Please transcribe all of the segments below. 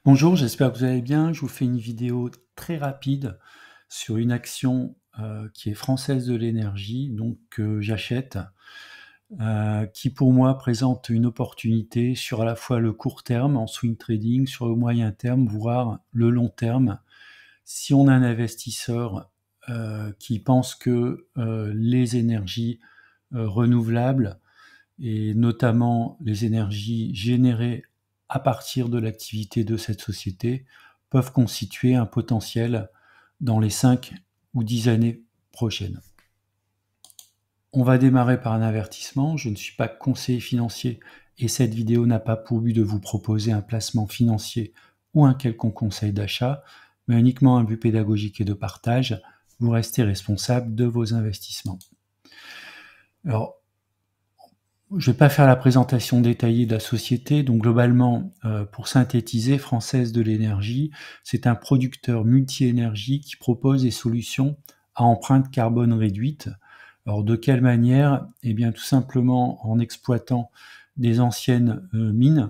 Bonjour, j'espère que vous allez bien. Je vous fais une vidéo très rapide sur une action, qui est Française de l'énergie, donc que j'achète, qui pour moi présente une opportunité sur à la fois le court terme en swing trading, sur le moyen terme, voire le long terme. Si on a un investisseur, qui pense que, les énergies, renouvelables et notamment les énergies générées à partir de l'activité de cette société, peuvent constituer un potentiel dans les 5 ou 10 années prochaines. On va démarrer par un avertissement. Je ne suis pas conseiller financier et cette vidéo n'a pas pour but de vous proposer un placement financier ou un quelconque conseil d'achat, mais uniquement un but pédagogique et de partage. Vous restez responsable de vos investissements. Alors, je ne vais pas faire la présentation détaillée de la société. Donc globalement, pour synthétiser, Française de l'énergie, c'est un producteur multi-énergie qui propose des solutions à empreinte carbone réduite. Alors de quelle manière? Eh bien tout simplement en exploitant des anciennes mines,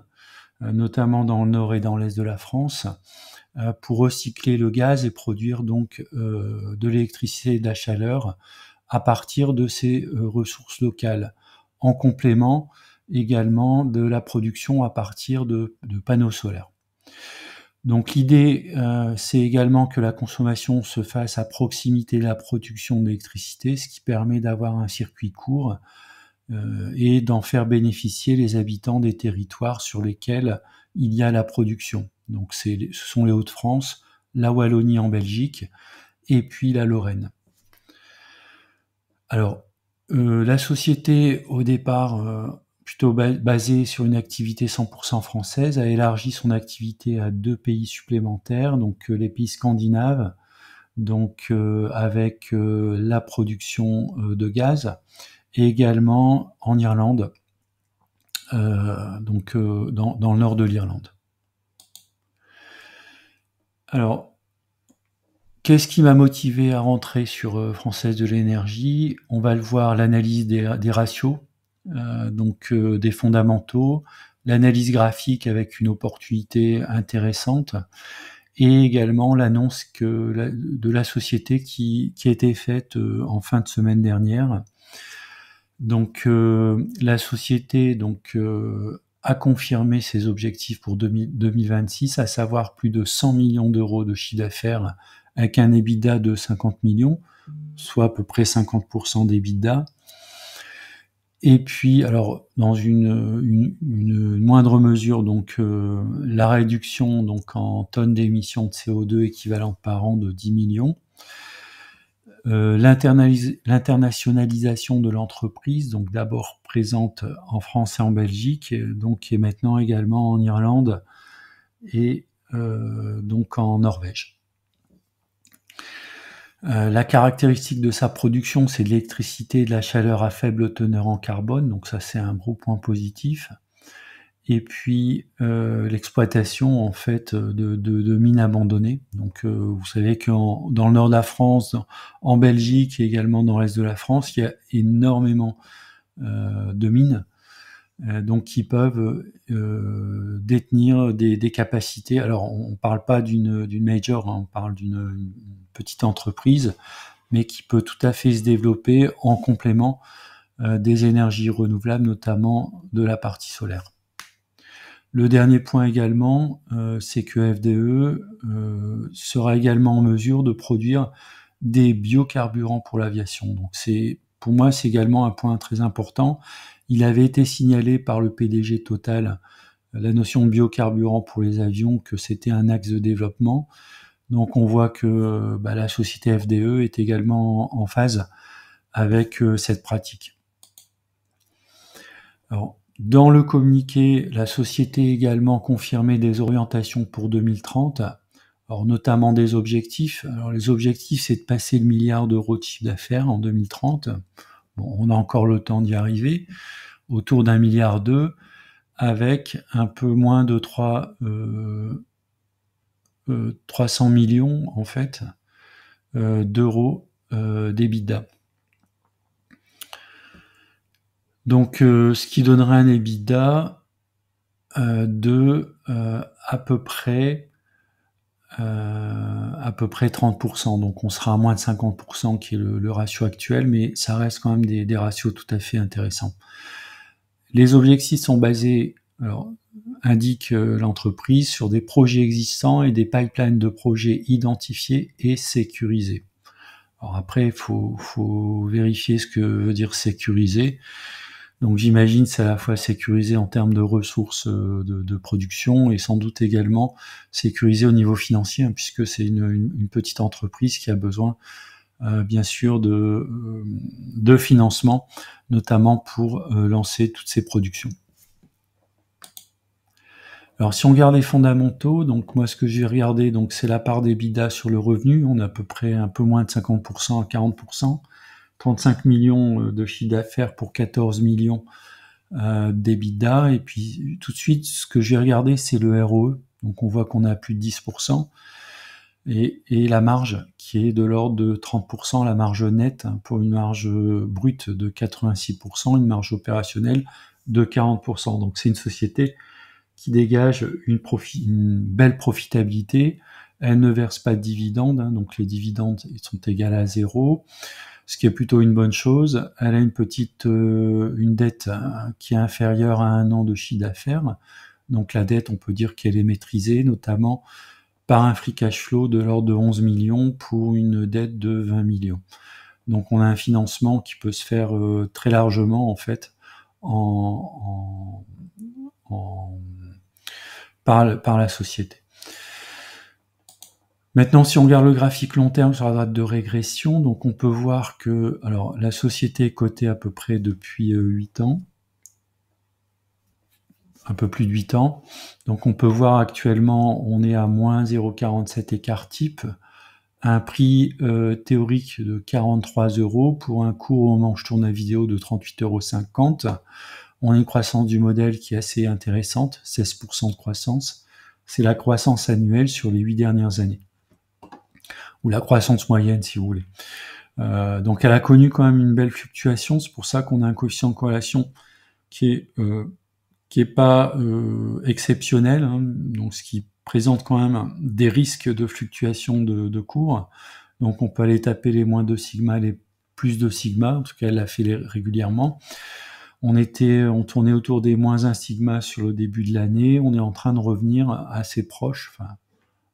notamment dans le nord et dans l'est de la France, pour recycler le gaz et produire donc de l'électricité et de la chaleur à partir de ces ressources locales, en complément également de la production à partir de panneaux solaires. Donc l'idée, c'est également que la consommation se fasse à proximité de la production d'électricité, ce qui permet d'avoir un circuit court et d'en faire bénéficier les habitants des territoires sur lesquels il y a la production. Donc ce sont les Hauts-de-France, la Wallonie en Belgique et puis la Lorraine. Alors, la société, au départ, plutôt basée sur une activité 100% française, a élargi son activité à 2 pays supplémentaires, donc les pays scandinaves, donc avec la production de gaz, et également en Irlande, donc dans le nord de l'Irlande. Alors, qu'est-ce qui m'a motivé à rentrer sur Française de l'énergie? On va le voir, l'analyse des ratios, donc des fondamentaux, l'analyse graphique avec une opportunité intéressante et également l'annonce de la société qui a été faite en fin de semaine dernière. Donc la société a confirmé ses objectifs pour 2026, à savoir plus de 100 millions d'euros de chiffre d'affaires avec un EBITDA de 50 millions, soit à peu près 50% d'EBITDA. Et puis, alors, dans une moindre mesure, donc la réduction donc en tonnes d'émissions de CO2 équivalentes par an de 10 millions. L'internationalisation de l'entreprise, donc d'abord présente en France et en Belgique, donc qui est maintenant également en Irlande et donc en Norvège. La caractéristique de sa production, c'est de l'électricité et de la chaleur à faible teneur en carbone, donc ça c'est un gros point positif. Et puis l'exploitation en fait de mines abandonnées. Donc vous savez que dans le nord de la France, en Belgique et également dans l'est de la France, il y a énormément de mines. Donc qui peuvent détenir des capacités. Alors on ne parle pas d'une major, hein, on parle d'une petite entreprise, mais qui peut tout à fait se développer en complément des énergies renouvelables, notamment de la partie solaire. Le dernier point également, c'est que FDE sera également en mesure de produire des biocarburants pour l'aviation. Donc pour moi, c'est également un point très important. Il avait été signalé par le PDG Total, la notion de biocarburant pour les avions, que c'était un axe de développement. Donc on voit que la société FDE est également en phase avec cette pratique. Alors, dans le communiqué, la société a également confirmé des orientations pour 2030, alors notamment des objectifs. Alors les objectifs, c'est de passer le milliard d'euros de chiffre d'affaires en 2030. Bon, on a encore le temps d'y arriver, autour d'1,2 milliard, avec un peu moins de 300 millions en fait d'euros d'EBITDA. Donc ce qui donnerait un EBITDA de à peu près 30%. Donc on sera à moins de 50% qui est le ratio actuel, mais ça reste quand même des ratios tout à fait intéressants. Les objectifs sont basés, alors, indique l'entreprise, sur des projets existants et des pipelines de projets identifiés et sécurisés. Alors après, il faut vérifier ce que veut dire sécuriser. Donc j'imagine c'est à la fois sécurisé en termes de ressources de production et sans doute également sécurisé au niveau financier, hein, puisque c'est une petite entreprise qui a besoin bien sûr de financement, notamment pour lancer toutes ces productions. Alors si on regarde les fondamentaux, donc moi ce que j'ai regardé, donc c'est la part d'EBITDA sur le revenu, on a à peu près un peu moins de 50% à 40%, 35 millions de chiffre d'affaires pour 14 millions d'EBITDA, et puis tout de suite ce que j'ai regardé c'est le ROE, donc on voit qu'on a plus de 10%, et la marge qui est de l'ordre de 30%, la marge nette, hein, pour une marge brute de 86%, une marge opérationnelle de 40%. Donc c'est une société qui dégage une belle profitabilité. Elle ne verse pas de dividendes, hein, donc les dividendes sont égales à 0, ce qui est plutôt une bonne chose. Elle a une dette qui est inférieure à 1 an de chiffre d'affaires. Donc la dette, on peut dire qu'elle est maîtrisée, notamment par un free cash flow de l'ordre de 11 millions pour une dette de 20 millions. Donc on a un financement qui peut se faire très largement en fait par la société. Maintenant, si on regarde le graphique long terme sur la droite de régression, donc on peut voir que alors la société est cotée à peu près depuis 8 ans, un peu plus de 8 ans. Donc on peut voir actuellement, on est à moins 0,47 écart type, un prix théorique de 43 € pour un cours au moment où je tourne la vidéo de 38,50 €. On a une croissance du modèle qui est assez intéressante, 16% de croissance. C'est la croissance annuelle sur les 8 dernières années, ou la croissance moyenne si vous voulez. Donc elle a connu quand même une belle fluctuation, c'est pour ça qu'on a un coefficient de corrélation qui est pas exceptionnel, hein, donc ce qui présente quand même des risques de fluctuation de cours. Donc on peut aller taper les moins 2 sigma, les plus 2 sigma, en tout cas elle l'a fait régulièrement. On tournait autour des moins 1 sigma sur le début de l'année, on est en train de revenir assez proche, enfin,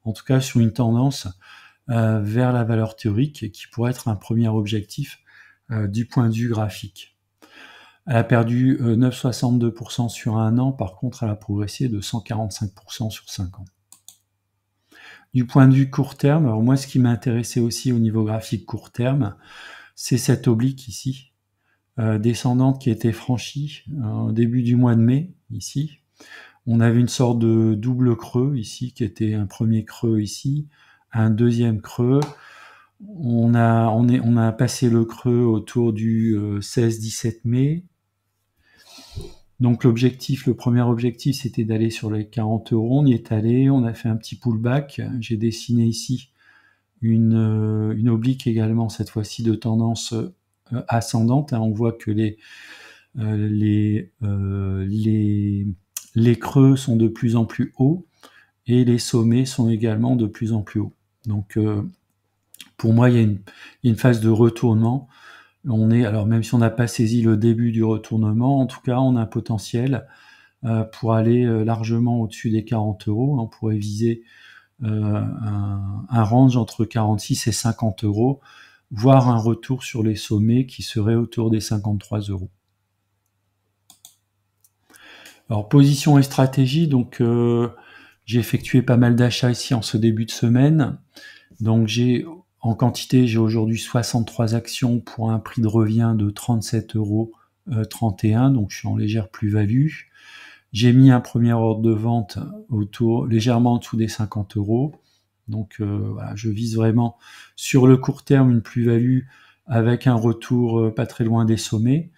en tout cas sur une tendance vers la valeur théorique qui pourrait être un premier objectif du point de vue graphique. Elle a perdu 9,62% sur 1 an, par contre elle a progressé de 145% sur 5 ans. Du point de vue court terme, alors moi ce qui m'a intéressé aussi au niveau graphique court terme, c'est cette oblique ici, descendante qui a été franchie au début du mois de mai, ici. On avait une sorte de double creux ici, qui était un premier creux ici, un deuxième creux. On a passé le creux autour du 16-17 mai. Donc le premier objectif, c'était d'aller sur les 40 €. On y est allé, on a fait un petit pullback. J'ai dessiné ici une oblique également, cette fois-ci de tendance ascendante. On voit que les creux sont de plus en plus hauts et les sommets sont également de plus en plus hauts. Donc pour moi, il y a une phase de retournement. Alors même si on n'a pas saisi le début du retournement, en tout cas on a un potentiel pour aller largement au-dessus des 40 €. On pourrait viser un range entre 46 et 50 €, voire un retour sur les sommets qui serait autour des 53 €. Alors position et stratégie, donc j'ai effectué pas mal d'achats ici en ce début de semaine. Donc en quantité, j'ai aujourd'hui 63 actions pour un prix de revient de 37,31 €, donc je suis en légère plus-value. J'ai mis un premier ordre de vente légèrement en dessous des 50 €. Donc voilà, je vise vraiment sur le court terme une plus-value avec un retour pas très loin des sommets.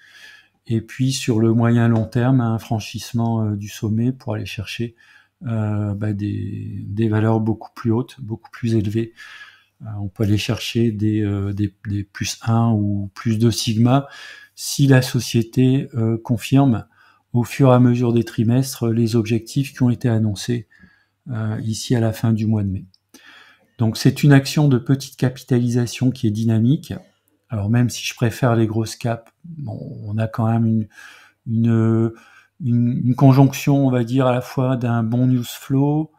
Et puis sur le moyen long terme, un franchissement du sommet pour aller chercher des valeurs beaucoup plus hautes, beaucoup plus élevées. On peut aller chercher des plus 1 ou plus 2 sigma si la société confirme au fur et à mesure des trimestres les objectifs qui ont été annoncés ici à la fin du mois de mai. Donc c'est une action de petite capitalisation qui est dynamique. Alors même si je préfère les grosses caps, bon, on a quand même une conjonction, on va dire, à la fois d'un bon news flow,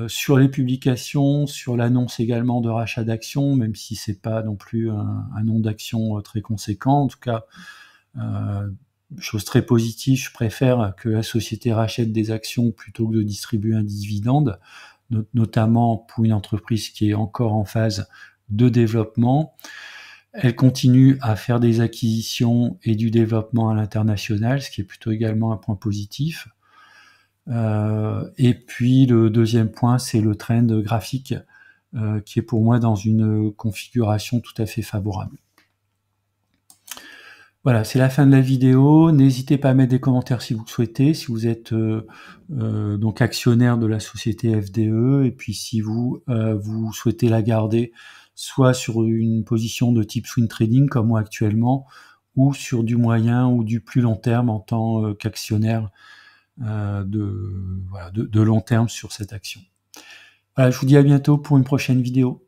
sur les publications, sur l'annonce également de rachat d'actions, même si c'est pas non plus un nombre d'actions très conséquent. En tout cas, chose très positive, je préfère que la société rachète des actions plutôt que de distribuer un dividende, notamment pour une entreprise qui est encore en phase de développement. Elle continue à faire des acquisitions et du développement à l'international, ce qui est plutôt également un point positif. Et puis le deuxième point, c'est le trend graphique qui est pour moi dans une configuration tout à fait favorable. Voilà, c'est la fin de la vidéo. N'hésitez pas à mettre des commentaires si vous le souhaitez, si vous êtes donc actionnaire de la société FDE, et puis si vous souhaitez la garder soit sur une position de type swing trading comme moi actuellement, ou sur du moyen ou du plus long terme en tant qu'actionnaire de long terme sur cette action. Voilà, je vous dis à bientôt pour une prochaine vidéo.